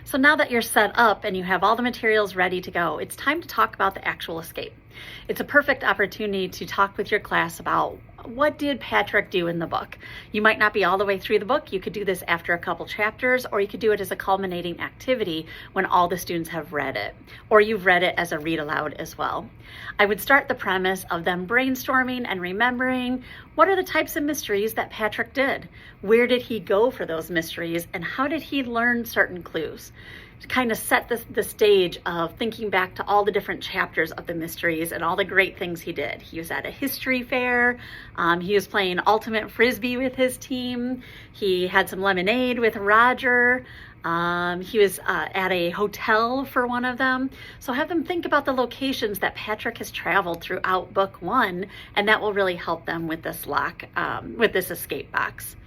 So now that you're set up and you have all the materials ready to go, it's time to talk about the actual escape. It's a perfect opportunity to talk with your class about what did Patrick do in the book. You might not be all the way through the book. You could do this after a couple chapters, or you could do it as a culminating activity when all the students have read it, or you've read it as a read aloud as well. I would start the premise of them brainstorming and remembering what are the types of mysteries that Patrick did? Where did he go for those mysteries, and how did he learn certain clues? To kind of set the stage of thinking back to all the different chapters of the mysteries and all the great things he did. He was at a history fair. He was playing ultimate frisbee with his team. He had some lemonade with Roger. He was at a hotel for one of them. So have them think about the locations that Patrick has traveled throughout book one, and that will really help them with this with this escape box.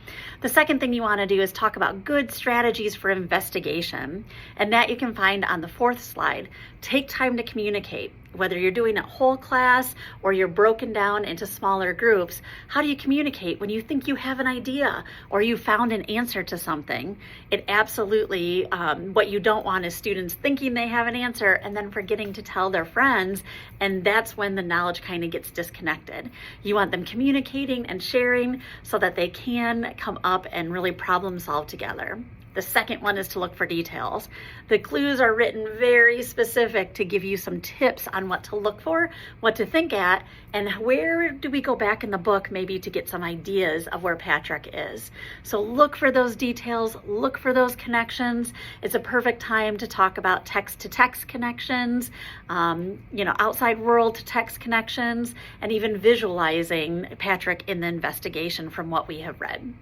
The second thing you want to do is talk about good strategies for investigation, and that you can find on the fourth slide. Take time to communicate. Whether you're doing a whole class or you're broken down into smaller groups, how do you communicate when you think you have an idea or you found an answer to something? It absolutely, what you don't want is students thinking they have an answer and then forgetting to tell their friends, and that's when the knowledge kind of gets disconnected. You want them communicating and sharing so that they can come up and really problem solve together. The second one is to look for details. The clues are written very specific to give you some tips on what to look for, what to think at, and where do we go back in the book maybe to get some ideas of where Patrick is. So look for those details, look for those connections. It's a perfect time to talk about text-to-text connections, outside world to text connections, and even visualizing Patrick in the investigation from what we have read.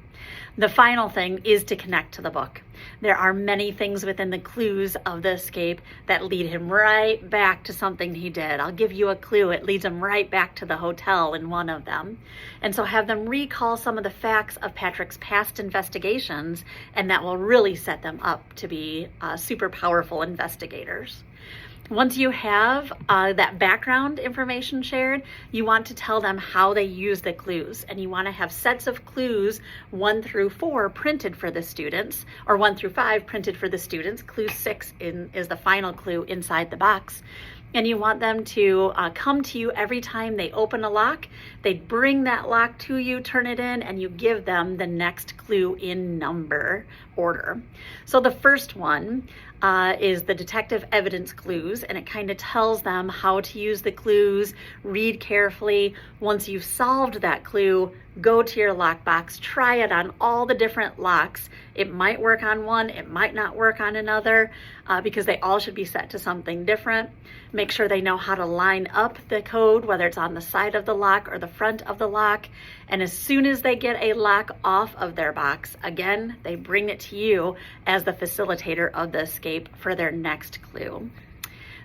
The final thing is to connect to the book. There are many things within the clues of the escape that lead him right back to something he did. I'll give you a clue. It leads him right back to the hotel in one of them. And so have them recall some of the facts of Patrick's past investigations, and that will really set them up to be super powerful investigators. Once you have that background information shared, you want to tell them how they use the clues, and you want to have sets of clues 1 through 4 printed for the students, or 1 through 5 printed for the students. Clue 6 is the final clue inside the box. And you want them to come to you every time they open a lock. They bring that lock to you, turn it in, and you give them the next clue in number order. So the first one is the detective evidence clues, and it kind of tells them how to use the clues, read carefully. Once you've solved that clue, go to your lockbox, try it on all the different locks. It might work on one, it might not work on another, because they all should be set to something different. Make sure they know how to line up the code, whether it's on the side of the lock or the front of the lock. And as soon as they get a lock off of their box, again, they bring it to you as the facilitator of the escape for their next clue.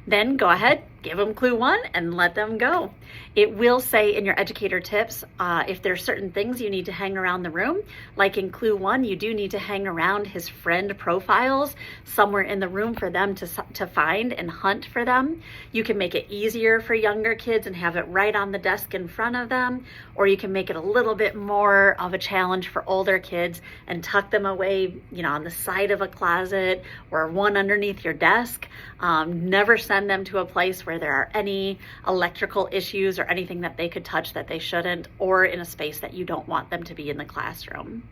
Then go ahead, give them clue 1 and let them go. It will say in your educator tips if there's certain things you need to hang around the room. Like in clue 1, you do need to hang around his friend profiles somewhere in the room for them to find and hunt for them. You can make it easier for younger kids and have it right on the desk in front of them, or you can make it a little bit more of a challenge for older kids and tuck them away, on the side of a closet or one underneath your desk. Never send them to a place where there are any electrical issues or anything that they could touch that they shouldn't, or in a space that you don't want them to be in the classroom.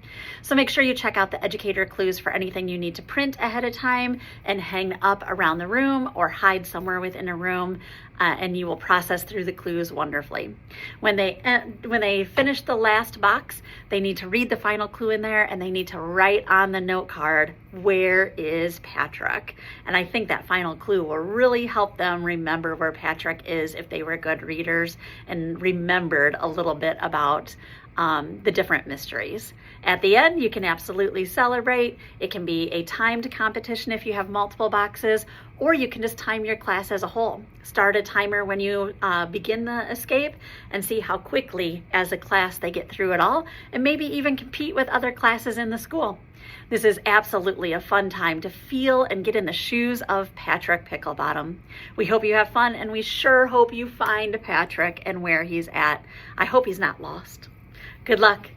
So make sure you check out the educator clues for anything you need to print ahead of time and hang up around the room or hide somewhere within a room, and you will process through the clues wonderfully. When they finish the last box, they need to read the final clue in there, and they need to write on the note card, where is Patrick? And I think that final clue will really help them remember where Patrick is if they were good readers and remembered a little bit about the different mysteries. At the end, you can absolutely celebrate. It can be a timed competition if you have multiple boxes, or you can just time your class as a whole. Start a timer when you begin the escape and see how quickly as a class they get through it all, and maybe even compete with other classes in the school. This is absolutely a fun time to feel and get in the shoes of Patrick PickleBottom. We hope you have fun, and we sure hope you find Patrick and where he's at. I hope he's not lost. Good luck.